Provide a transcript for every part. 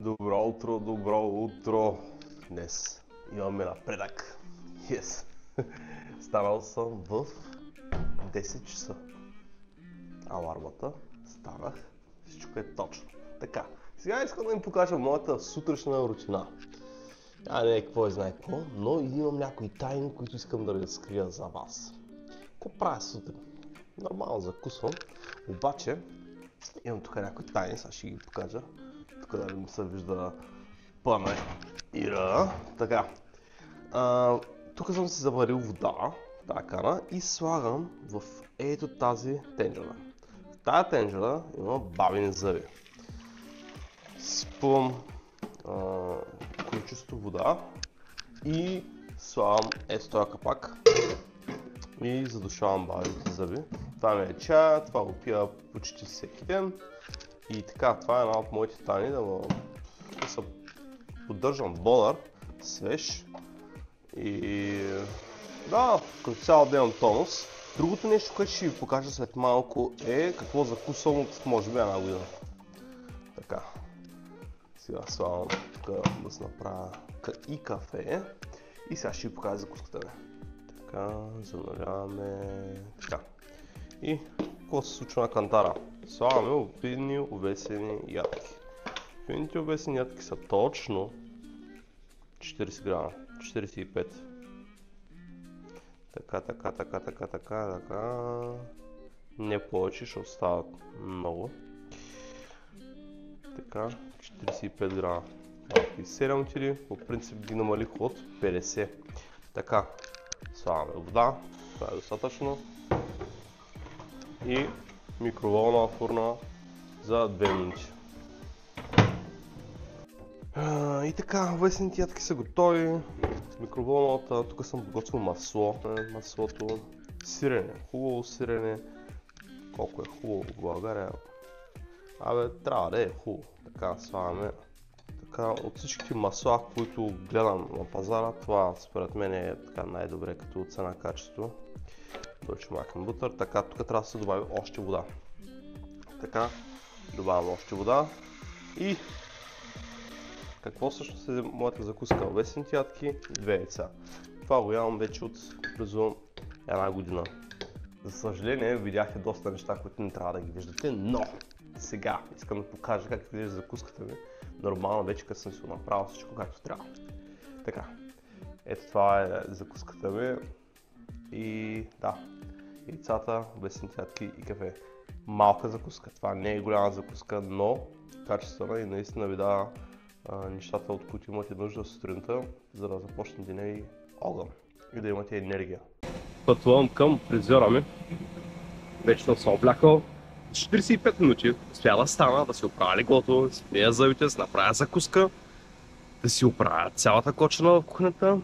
Добро утро. Днес имаме напредък. Yes. Станал съм в 10 часа. Алармата, станах, всичко е точно. Така, сега искам да им покажа моята сутрешна рутина. Не какво знае какво, но имам някои тайни, които искам да разкрия за вас. Какво правя сутрин? Нормално закусвам, обаче имам тук някои тайни, сега ще ги покажа. Тук да не се вижда Пъме и Ра. Така, тук съм си заварил вода в тази кана и слагам в ето тази тенджера. В тази тенджера има бабини зъби. Спъвам количество вода и слагам ето този капак и задушавам бабините зъби. Това ми е чая, това го пия почти всеки ден. И така, това е една от моите тайни, да се поддържам бодър, свеж и да, като цял ден тонус. Другото нещо, което ще ви покажа след малко е какво закусвам от може би една година. Така, сега слагам тук да се направя и кафе и сега ще ви покажа закуската ми. Така, зануляваме, така. И какво се случва на кантара? Слагаме обидни увесени ядки. Обидните увесени ядки са точно 40 грама, 45. Така. Не повече, ще остават много. Така, 45 грама. И 7 тири, по принцип ги намалих от 50. Така, слагаме вода, това е достатъчно. И микроволнова фурна за 2 минути. И така, весените ядки са готови. Микроволновата, тук съм подготвил масло. Маслото, сирене, хубаво сирене. Колко е хубаво в България. Трябва да е хубаво. Така, слагаме. Така, от всичките масла, които гледам на пазара, това според мен е така най-добре като цена-качество. Deutsche Markenbutter. Така, тук трябва да се добави още вода. Така, добавям още вода. И какво всъщност е моята закуска? Весените ядки, 2 яйца. Това го ядам вече от близо една година. За съжаление, видяхте доста неща, които не трябва да ги виждате, но сега искам да покажа как изглежда закуската ми. Нормално вече, като съм си го направил всичко както трябва. Така, ето това е закуската ми. И да, яйцата, весените ядки и кафе. Малка закуска, това не е голяма закуска, но качествена и наистина ви дава нещата, от които имате нужда сутринта, за да започне деня и огън и да имате енергия. Пътувам към фризьора ми. Вече съм се облякал. 45 минути успя да стана, да си оправя леглото, да си мия зъбите, да си направя закуска, да си оправя цялата кочина в кухнята,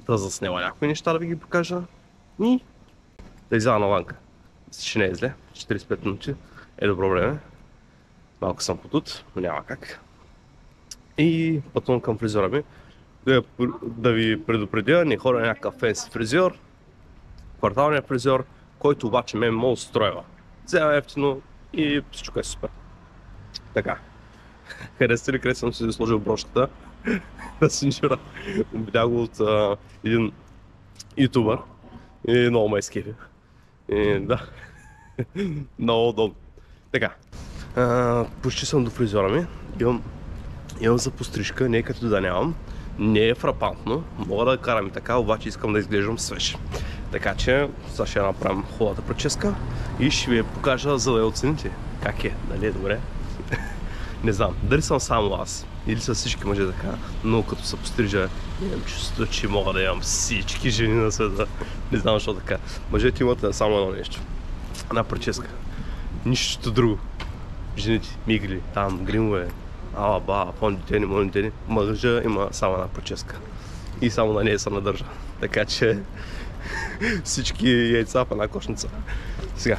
да заснема някои неща, да ви ги покажа и да изяда навънка. Мисля, че не е зле, 45 минути е добро време. Малко съм потут, но няма как. И пътувам към фризьора ми. Да ви предупредя, не ходя някакъв фенси фризьор, кварталният фризьор, който обаче ме устройва. Взема ефтино и всичко е супер. Така. Харесате ли, къде съм си сложил брошката на Синжура? Видях го от един ютубър и много ме изкефи. Да, много удобно. Така, почти съм до фризьора ми. Имам за пострижка, не е като да нямам. Не е фрапантно, мога да карам и така, обаче искам да изглеждам свеж. Така че сега ще направим хубавата прическа и ще ви я покажа, за да я оцените. Как е, дали е добре? Не знам, дали съм само аз или са всички мъже така, но като се пострижа имам чувство, че мога да имам всички жени на света. Не знам защо така. Мъжете имат само едно нещо. Една прическа. Нищо друго. Жените, мигли, там, гримове, алаба, фондитени, монитени. Мъжа има само една прическа. И само на нея се надържа. Така че всички яйца в една кошница. Сега,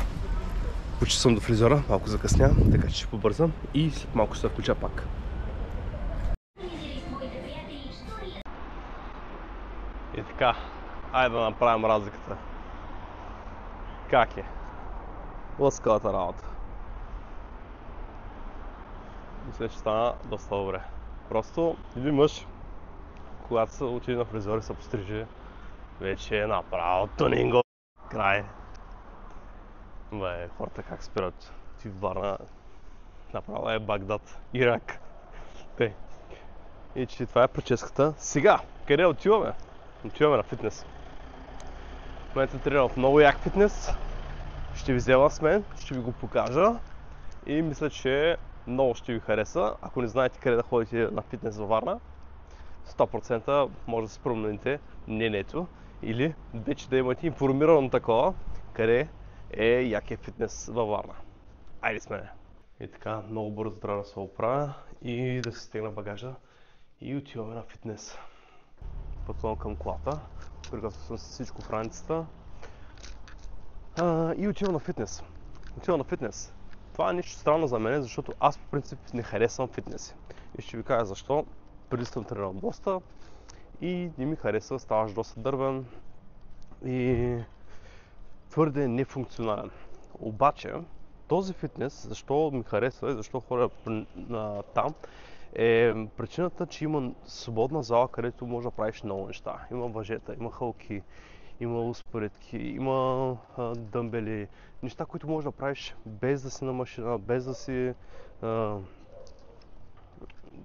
почти съм до фризьора, малко закъснявам, така че ще побързам и след малко ще се включа пак. И така, айде да направим разликата. Как е? Лъскавата работа. Мисля, че стана доста добре. Просто един мъж, когато се отиде на фризьор и се пострижи, вече е направо тунинго. Край. Бе, хората как спират. Ти в Варна направо е Багдад, Ирак. Тъй. И че това е прическата. Сега, къде отиваме? Отиваме на фитнес. В момента тренирам в много як фитнес. Ще ви взема с мен, ще ви го покажа. И мисля, че много ще ви хареса. Ако не знаете къде да ходите на фитнес във Варна, 100% може да се промените мнението или вече да имате информирано такова, къде е якия фитнес във Варна. Айде с мене! И така, много бързо трябва да се оправя и да се стегна багажа и отиваме на фитнес. Пътувам към колата, приготвил съм всичко в раницата и отивам на фитнес. Отивам на фитнес. Това е нещо странно за мен, защото аз по принцип не харесвам фитнес. И ще ви кажа защо. Преди съм тренирал доста и не ми харесва, ставаш доста дървен и твърде нефункционален. Обаче, този фитнес, защо ми харесва и защо ходя там, е причината, че има свободна зала, където можеш да правиш много неща. Има въжета, има хълки, има успоредки, има дъмбели, неща, които можеш да правиш без да си на машина, без да си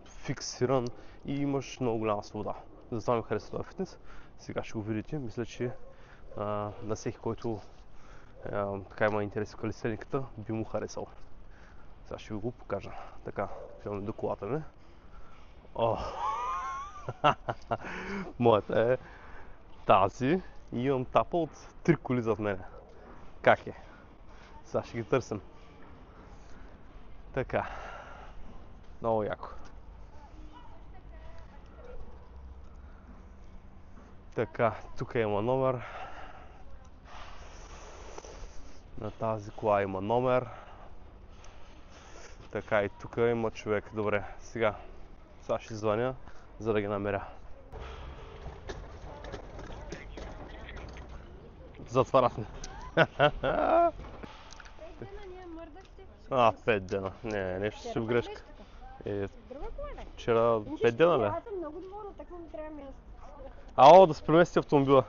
фиксиран и имаш много голяма свобода. Затова ми харесва това фитнес. Сега ще го видите. Мисля, че на всеки, който така има интерес в калистениката, би му харесал. Сега ще ви го покажа. Така, отиваме до колата ми. Моята е тази и имам тапа от 3 коли зад мене. Как е? Сега ще ги търсим. Така. Много яко. Така, тук има номер. На тази кола има номер. Така, и тук има човек. Добре, сега ще звъня, за да ги намеря. Затварят ми. 5 дена ние мърдахте. 5 дена. Не, нещо си в грешка. Друга кола ли? Вчера 5 дена, бе. Аз съм много доволна, така ми трябва място. Ало, да се премести автомобила,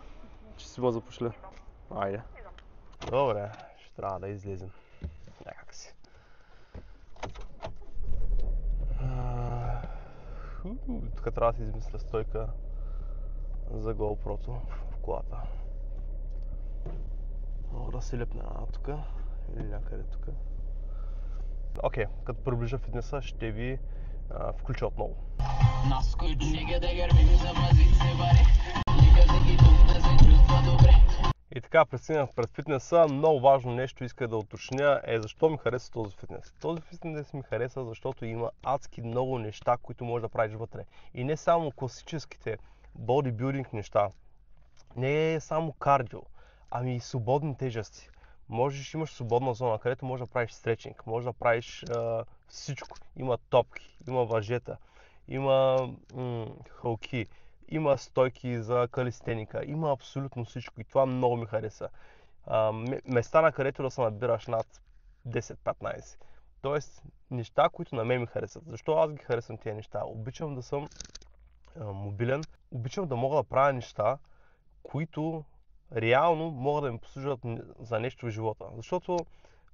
че си ме запошли. Айде. Добре, ще трябва да излезем. Някак си. Тук трябва да си измисля стойка за GoPro-то в колата. Мога да се лепна тук или някъде тук. Окей, като приближа фитнеса, ще ви включа отново. И така, пристигнах пред фитнеса. Много важно нещо иска да уточня е защо ми хареса този фитнес. Този фитнес ми хареса, защото има адски много неща, които можеш да правиш вътре. И не само класическите бодибилдинг неща. Не е само кардио, ами и свободни тежести. Имаш свободна зона, където можеш да правиш стречинг, можеш да правиш всичко. Има топки, има въжета, има хълки, има стойки за калистеника, има абсолютно всичко и това много ми хареса. Места, на където да се набираш над 10-15. Тоест, неща, които на мен ми харесат. Защо аз ги харесвам тези неща? Обичам да съм мобилен, обичам да мога да правя неща, които реално могат да ми послужат за нещо в живота. Защото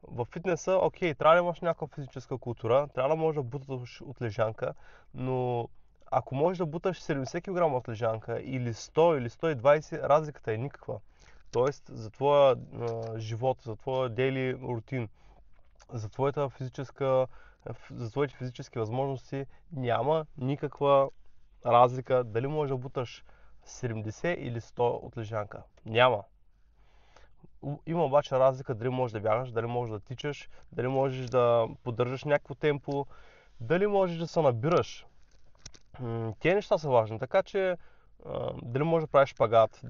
в фитнеса, окей, трябва да имаш някаква физическа култура, трябва да можеш да буташ от лежанка, но ако можеш да буташ 70 кг от лежанка или 100 или 120, разликата е никаква. Тоест за твоя живот, за твоя дейли рутин, за твоите физически възможности няма никаква разлика дали можеш да буташ 70 или 100 от лежанка. Няма. Има обаче разлика дали можеш да бягаш, дали можеш да тичаш, дали можеш да поддържаш някакво темпо, дали можеш да се набираш. Тези неща са важни, така че дали можеш да правиш шпагат,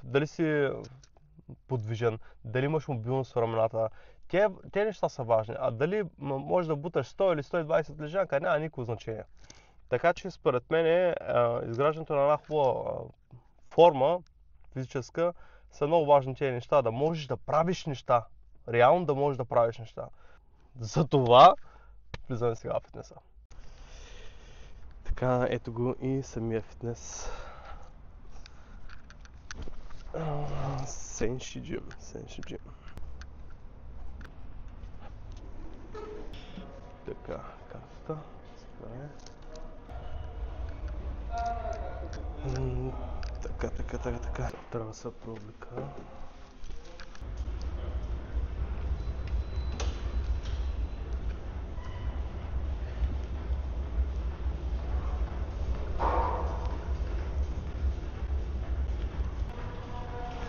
дали си подвижен, дали имаш мобилност в рамената. Тези неща са важни, а дали можеш да буташ 100 или 120 лежанка, няма никакво значение. Така че според мен изграждането на една хубава форма физическа са много важни тези неща, да можеш да правиш неща, реално да можеш да правиш неща. Затова влизаме сега в фитнеса. Така, ето го и самия фитнес. Senshi Gym. Така, картата. Така. Трябва да се пробика.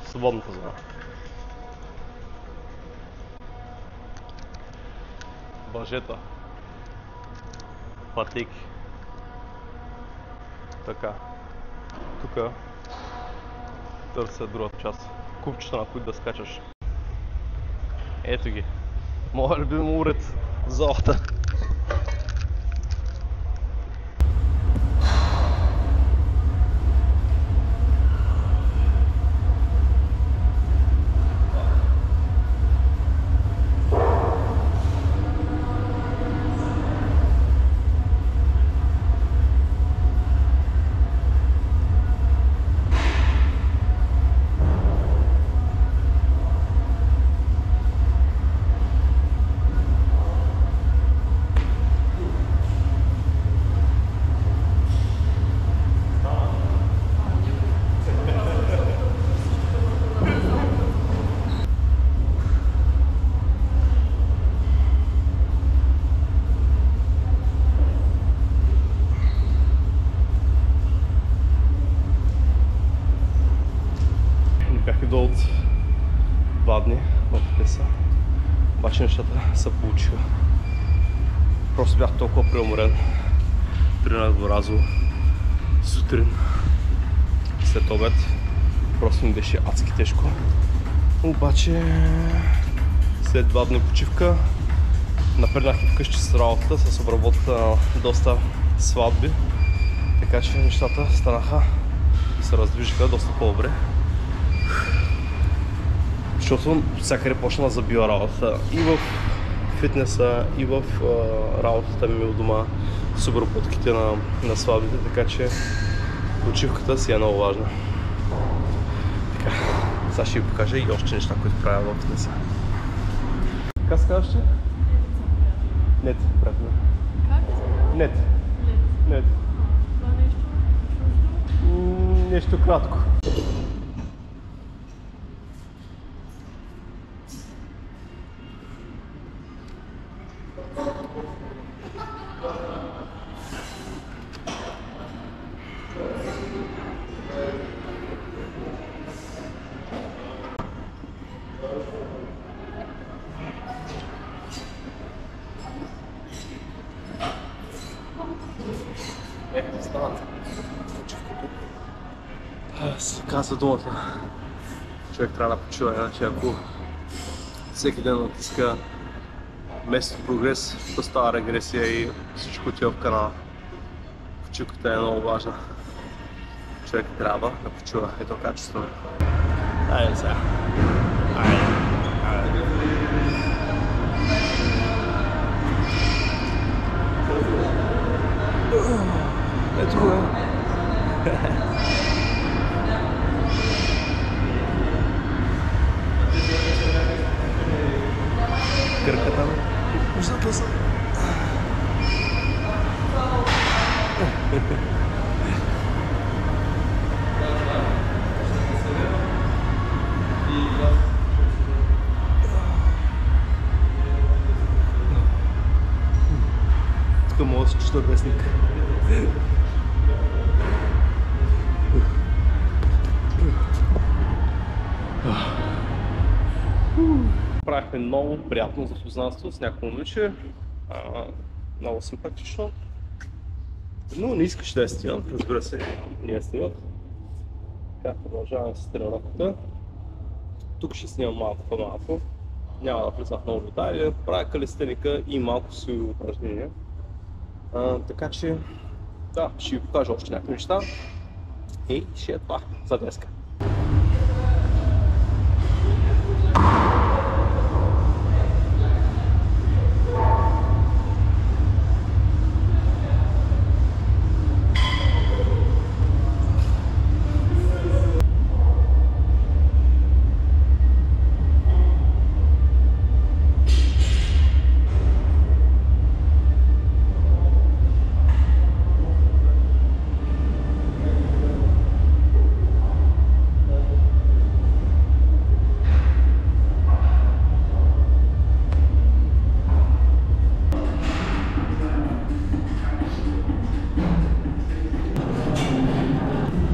Свободната зона. Въжета. Пътеки. Така. Тук търся другата част. Купчета, на които да скачаш. Ето ги. Моя любим уред в залата. Бях идол от 2 дни в фитнеса, обаче нещата се получиха. Просто бях толкова преуморен. Тренах дворазово сутрин, след обед. Просто ми беше адски тежко. Обаче след 2 дни почивка напреднах и вкъщи с работата, с обработка на доста сватби. Така че нещата станаха и се раздвижиха доста по-добре. Защото всякъде почна да забива работата и в фитнеса, и в работата ми у дома с обработките на сватбите, така че почивката си е много важна. Така, сега ще ви покажа и още неща, които правя в фитнеса. Как се казваш? Нет, правилно. Как? Нет. Нет. Това нещо чуждо? Нещо кратко. Станат. Казва думата. Човек трябва да почива, иначе ако всеки ден натиска вместо прогрес, то става регресия и всичко отива в канала. Почивката е много важна. Човек трябва да почива, ето качествено. Айде сега. Айде. Ето го е. Кърката ми. Ужасна съм. Тук мога да се чета вестник. Правихме много приятно запознанство с някакво момиче, много симпатично, но не искаш да я снимам, разбира се, не я снимат. Така, продължаваме с тренировката. Тук ще снимам малко по-малко, няма да влизам в много детайли, правя калистеника и малко силови упражнения. Така че, да, ще ви покажа още някакви неща и ще е това за днеска.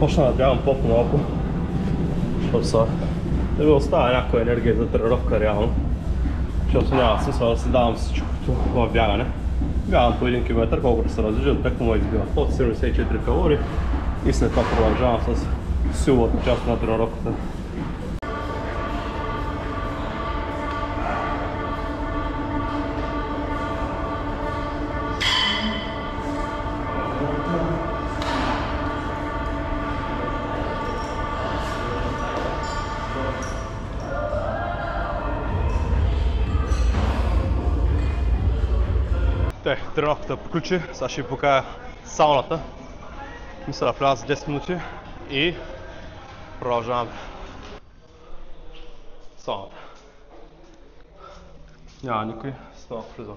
почна да бягам по-малко, защото да ми оставя някаква енергия за тренировка реално, защото няма смисъл да си давам всичкото в бягане. Бягам по 1 км, колкото се раздвижвам, тъкмо ме избиват под 74 калории и след това продължавам с силовата част на тренировката. Тренировката приключи, сега ще ви покажа сауната. Мисля да вляза за 10 минути и продължаваме. Сауната. Няма никой, става влизам.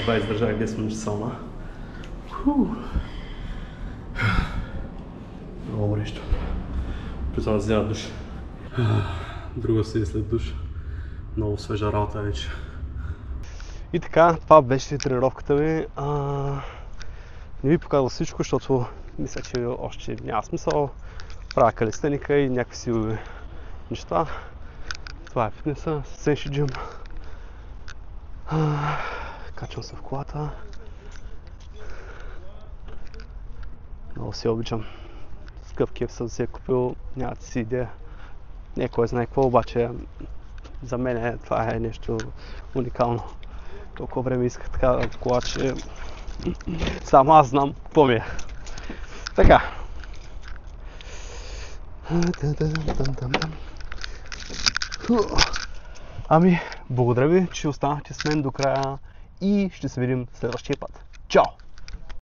Еба издържах 10 минути сауна. Много горещо. Притом да взема душ. Друга седи след душ. Много свежа работа вече. И така, това беше тренировката ми. Не ви показвам всичко, защото мисля, че още няма смисъл. Правя калистеника и някакви силови неща. Това е фитнеса, Senshi Gym. Качвам се в колата. Много си обичам. Скъп кеф съм си е купил, нямате си идея. Не кой знае какво, обаче за мен това е нещо уникално. Толкова време исках така да кола, че само аз знам какво ми е. Така. Ами, благодаря ви, че останахте с мен до края и ще се видим следващия път. Чао!